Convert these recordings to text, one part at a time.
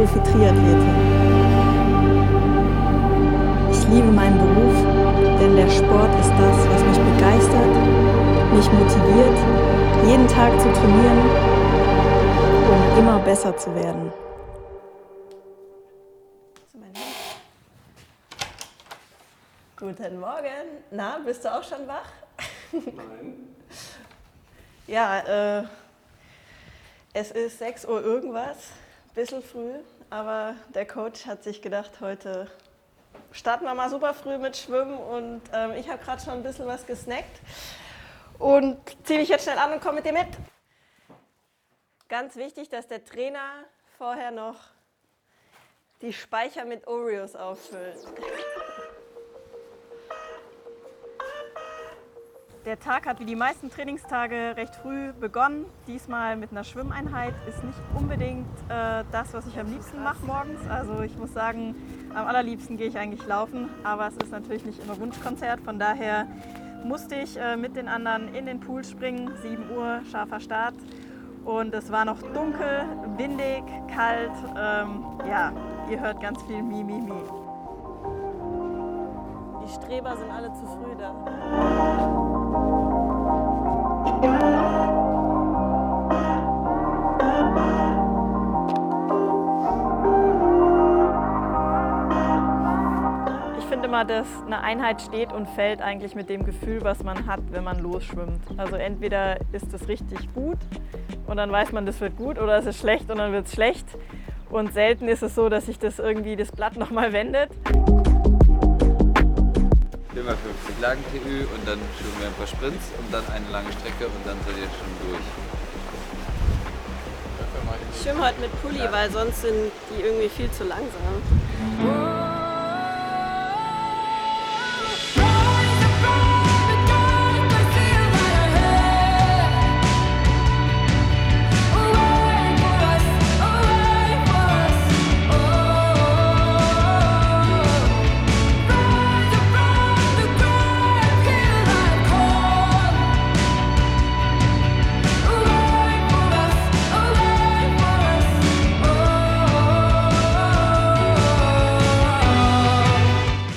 Profi-Triathletin. Ich liebe meinen Beruf, denn der Sport ist das, was mich begeistert, mich motiviert, jeden Tag zu trainieren, um immer besser zu werden. Guten Morgen. Na, bist du auch schon wach? Nein. Ja, es ist 6 Uhr irgendwas, bisschen früh, aber der Coach hat sich gedacht, heute starten wir mal super früh mit Schwimmen und ich habe gerade schon ein bisschen was gesnackt und ziehe mich jetzt schnell an und komme mit dir mit. Ganz wichtig, dass der Trainer vorher noch die Speicher mit Oreos auffüllt. Der Tag hat wie die meisten Trainingstage recht früh begonnen. Diesmal mit einer Schwimmeinheit. Ist nicht unbedingt das, was ich am liebsten mache morgens. Also ich muss sagen, am allerliebsten gehe ich eigentlich laufen. Aber es ist natürlich nicht immer Wunschkonzert. Von daher musste ich mit den anderen in den Pool springen. 7 Uhr, scharfer Start. Und es war noch dunkel, windig, kalt. Ja, ihr hört ganz viel Mi, Mi, Mi. Die Streber sind alle zu früh da. Ich finde immer, dass eine Einheit steht und fällt eigentlich mit dem Gefühl, was man hat, wenn man losschwimmt. Also entweder ist es richtig gut und dann weiß man, das wird gut, oder es ist schlecht und dann wird es schlecht. Und selten ist es so, dass sich das irgendwie das Blatt nochmal wendet. Immer 50 Lagen TÜ und dann schwimmen wir ein paar Sprints und dann eine lange Strecke und dann seid ihr schon durch. Ich schwimme heute mit Pulli, weil sonst sind die irgendwie viel zu langsam.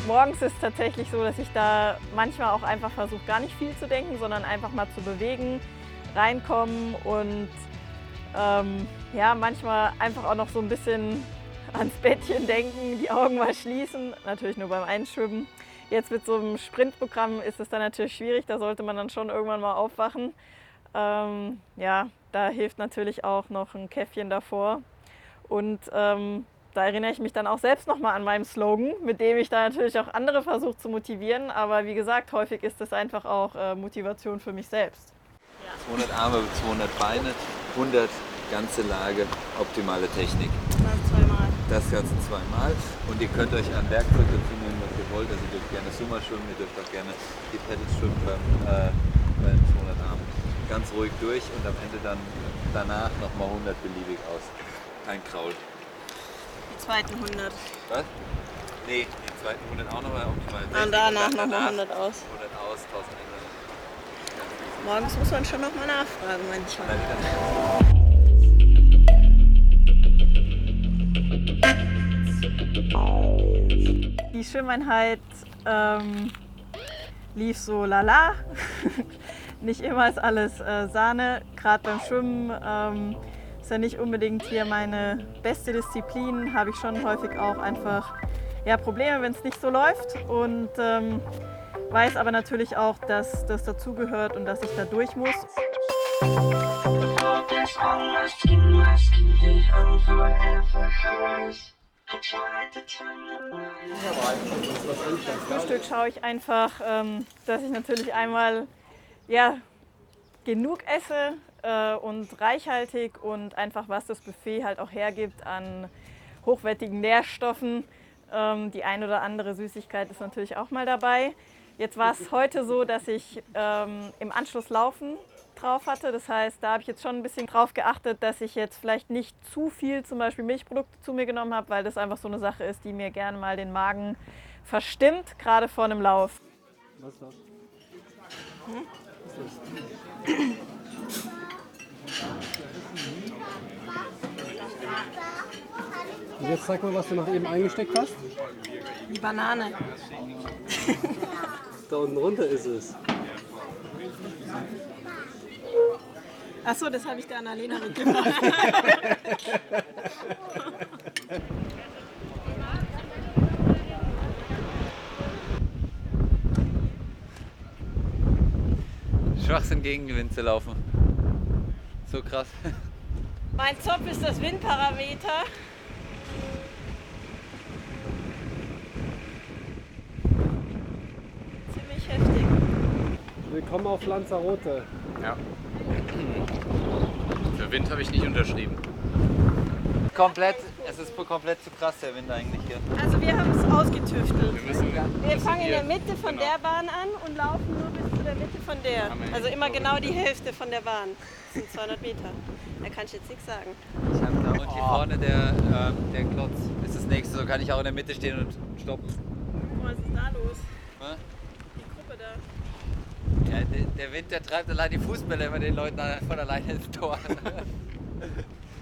Morgens ist es tatsächlich so, dass ich da manchmal auch einfach versuche, gar nicht viel zu denken, sondern einfach mal zu bewegen, reinkommen und ja, manchmal einfach auch noch so ein bisschen ans Bettchen denken, die Augen mal schließen, natürlich nur beim Einschwimmen. Jetzt mit so einem Sprintprogramm ist es dann natürlich schwierig, da sollte man dann schon irgendwann mal aufwachen. Ja, da hilft natürlich auch noch ein Käffchen davor und da erinnere ich mich dann auch selbst nochmal an meinen Slogan, mit dem ich da natürlich auch andere versuche zu motivieren. Aber wie gesagt, häufig ist das einfach auch Motivation für mich selbst. 200 Arme, 200 Beine, 100 ganze Lage, optimale Technik. Das zweimal. Das Ganze zweimal. Und ihr könnt euch ein Werkzeug dazu nehmen, was ihr wollt. Also ihr dürft gerne Sumo schwimmen, ihr dürft auch gerne die Pedals schwimmen beim 200 Armen. Ganz ruhig durch und am Ende dann danach nochmal 100 beliebig aus. Kein Kraul. Die zweiten 100. Was? Nee, die zweiten 100 auch nochmal optimal. Und danach nochmal 100 aus. 100 aus, 1100. Morgens muss man schon nochmal nachfragen manchmal. Die Schwimmeinheit lief so lala. Nicht immer ist alles Sahne. Gerade beim Schwimmen ist ja nicht unbedingt hier meine beste Disziplin. Habe ich schon häufig auch einfach ja, Probleme, wenn es nicht so läuft. Und weiß aber natürlich auch, dass das dazugehört und dass ich da durch muss. Frühstück schaue ich einfach, dass ich natürlich einmal ja, genug esse und reichhaltig und einfach was das Buffet halt auch hergibt an hochwertigen Nährstoffen. Die ein oder andere Süßigkeit ist natürlich auch mal dabei. Jetzt war es heute so, dass ich im Anschluss Laufen drauf hatte. Das heißt, da habe ich jetzt schon ein bisschen drauf geachtet, dass ich jetzt vielleicht nicht zu viel zum Beispiel Milchprodukte zu mir genommen habe, weil das einfach so eine Sache ist, die mir gerne mal den Magen verstimmt, gerade vor einem Lauf. Was ist das? Und jetzt zeig mal, was du noch eben eingesteckt hast. Die Banane. Da unten runter ist es. Achso, das habe ich der Annalena mitgebracht. Schwachsinn gegen den Wind zu laufen. So krass. Mein Zopf ist das Windparameter. Ziemlich heftig. Willkommen auf Lanzarote. Ja. Für Wind habe ich nicht unterschrieben. Es ist komplett zu krass, der Wind eigentlich hier. Also wir haben es ausgetüftelt. Wir fangen in hier- der Mitte von der Bahn an und laufen nur bis zu der Mitte von der. Also immer genau die Hälfte von der Bahn. Das sind 200 Meter. Da kann ich jetzt nichts sagen. Und hier vorne der Klotz ist das nächste. So kann ich auch in der Mitte stehen und stoppen. Was ist da los? Ne? Die Gruppe da. Ja, der Wind, der treibt allein die Fußbälle immer den Leuten von alleine ins Tor.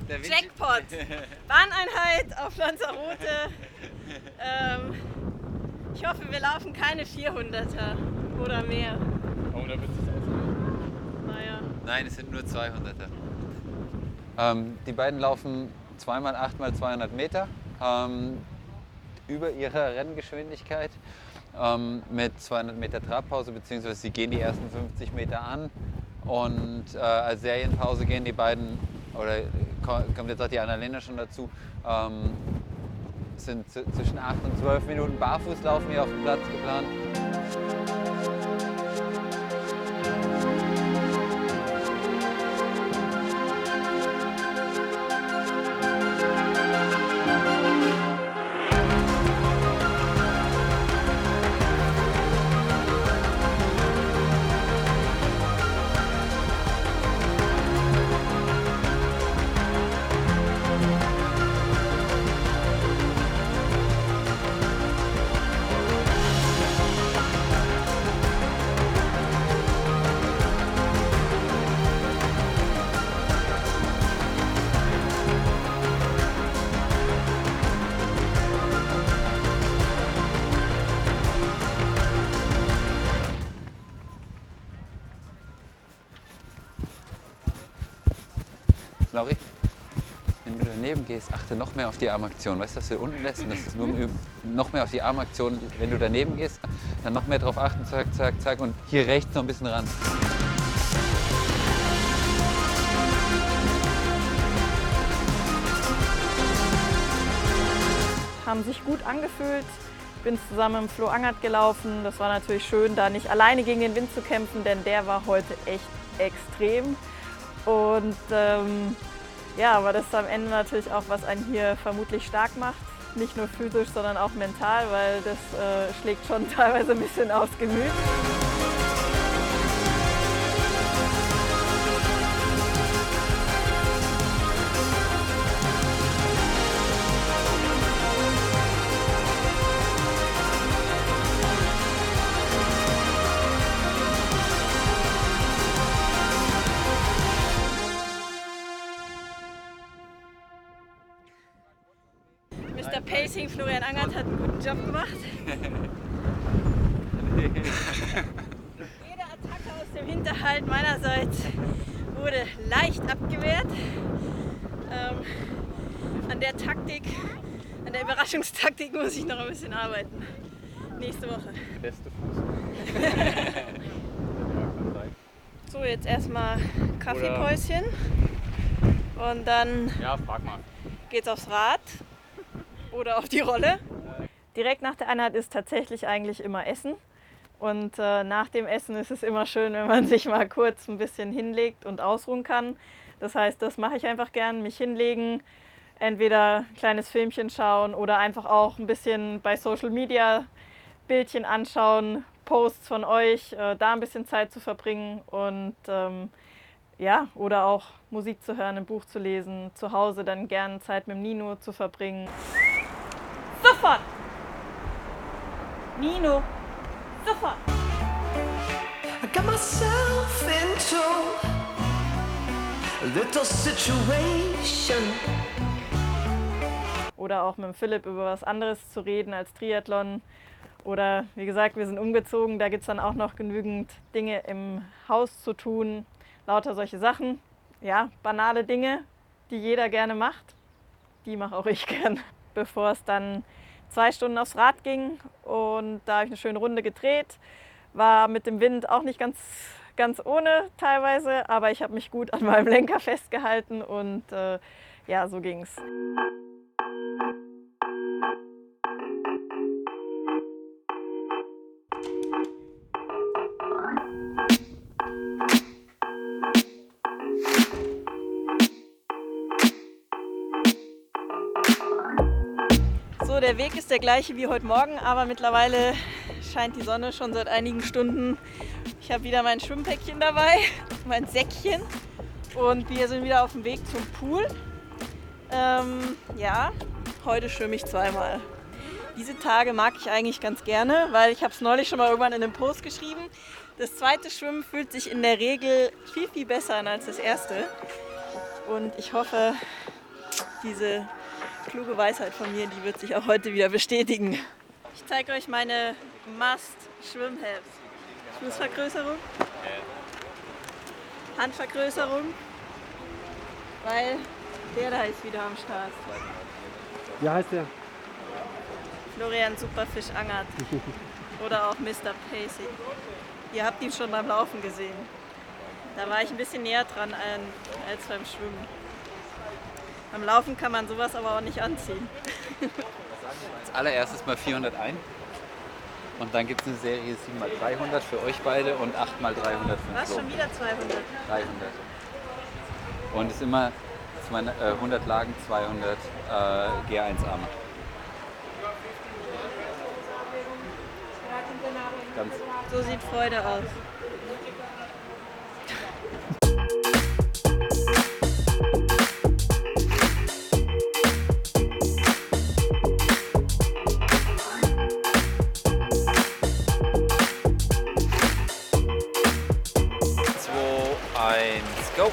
Der Wind- Jackpot! Bahneinheit auf Lanzarote. Ich hoffe, wir laufen keine 400er oder mehr. Oh, da wird es ausgehen. Naja. Nein, es sind nur 200er. Die beiden laufen 2x8x200 Meter über ihrer Renngeschwindigkeit mit 200 Meter Trabpause, beziehungsweise sie gehen die ersten 50 Meter an und als Serienpause gehen die beiden, oder kommt jetzt auch die Annalena schon dazu, sind zwischen 8 und 12 Minuten barfuß laufen hier auf dem Platz geplant. Lauri, wenn du daneben gehst, achte noch mehr auf die Armaktion. Weißt du, dass du unten lässt und das ist nur im Üben. Noch mehr auf die Armaktion. Wenn du daneben gehst, dann noch mehr drauf achten, zack, zack, zack und hier rechts noch ein bisschen ran. Haben sich gut angefühlt. Bin zusammen mit Flo Angert gelaufen. Das war natürlich schön, da nicht alleine gegen den Wind zu kämpfen, denn der war heute echt extrem. Und ja, aber das ist am Ende natürlich auch, was einen hier vermutlich stark macht. Nicht nur physisch, sondern auch mental, weil das schlägt schon teilweise ein bisschen aufs Gemüt. Mr. Pacing, Florian Angert, hat einen guten Job gemacht. Jede Attacke aus dem Hinterhalt meinerseits wurde leicht abgewehrt. An der Taktik, an der Überraschungstaktik muss ich noch ein bisschen arbeiten. Nächste Woche. Beste Fuß. So, jetzt erstmal Kaffeepäuschen und dann Ja, frag mal. geht's aufs Rad oder auf die Rolle. Direkt nach der Einheit ist tatsächlich eigentlich immer Essen. Und nach dem Essen ist es immer schön, wenn man sich mal kurz ein bisschen hinlegt und ausruhen kann. Das heißt, das mache ich einfach gern, mich hinlegen, entweder ein kleines Filmchen schauen oder einfach auch ein bisschen bei Social Media Bildchen anschauen, Posts von euch, da ein bisschen Zeit zu verbringen und ja, oder auch Musik zu hören, ein Buch zu lesen, zu Hause dann gern Zeit mit dem Nino zu verbringen. Sofort! Nino, sofort! I got myself into a little situation. oder auch mit dem Philipp über was anderes zu reden als Triathlon. Oder wie gesagt, wir sind umgezogen, da gibt es dann auch noch genügend Dinge im Haus zu tun, lauter solche Sachen. Ja, banale Dinge, die jeder gerne macht, die mache auch ich gern. Bevor es dann 2 Stunden aufs Rad ging und da habe ich eine schöne Runde gedreht, war mit dem Wind auch nicht ganz ohne teilweise, aber ich habe mich gut an meinem Lenker festgehalten und ja, so ging's. So, der Weg ist der gleiche wie heute Morgen, aber mittlerweile scheint die Sonne schon seit einigen Stunden. Ich habe wieder mein Schwimmpäckchen dabei, mein Säckchen, und wir sind wieder auf dem Weg zum Pool. Ja, heute schwimme ich zweimal. Diese Tage mag ich eigentlich ganz gerne, weil ich habe es neulich schon mal irgendwann in einem Post geschrieben. Das zweite Schwimmen fühlt sich in der Regel viel, viel besser an als das erste. Und ich hoffe, diese kluge Weisheit von mir, die wird sich auch heute wieder bestätigen. Ich zeige euch meine Must-Schwimmhelps. Fußvergrößerung, Handvergrößerung, weil der da ist wieder am Start. Wie heißt der? Florian Superfisch Angert oder auch Mr. Pacey. Ihr habt ihn schon beim Laufen gesehen. Da war ich ein bisschen näher dran als beim Schwimmen. Beim Laufen kann man sowas aber auch nicht anziehen. Als allererstes mal 400 ein. Und dann gibt es eine Serie 7x300 für euch beide und 8x300 für Was, Flo. schon wieder 200? 300. Und es ist immer 100 Lagen, 200 G1-Arme. Ganz. So sieht Freude aus. Go!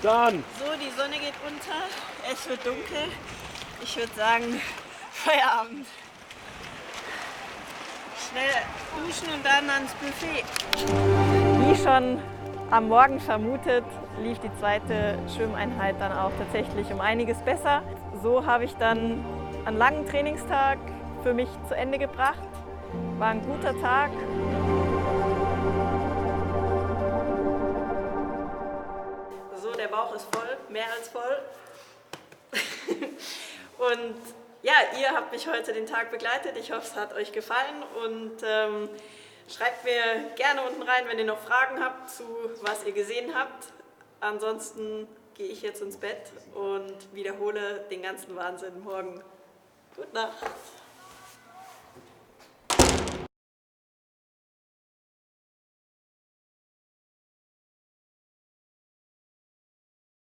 Dann! So, die Sonne geht unter, es wird dunkel. Ich würde sagen, Feierabend. Schnell duschen und dann ans Buffet. Wie schon am Morgen vermutet, lief die zweite Schwimmeinheit dann auch tatsächlich um einiges besser. So habe ich dann einen langen Trainingstag für mich zu Ende gebracht. War ein guter Tag. So, der Bauch ist voll, mehr als voll. Und ja, ihr habt mich heute den Tag begleitet. Ich hoffe, es hat euch gefallen und schreibt mir gerne unten rein, wenn ihr noch Fragen habt zu was ihr gesehen habt. Ansonsten gehe ich jetzt ins Bett und wiederhole den ganzen Wahnsinn morgen. Gute Nacht.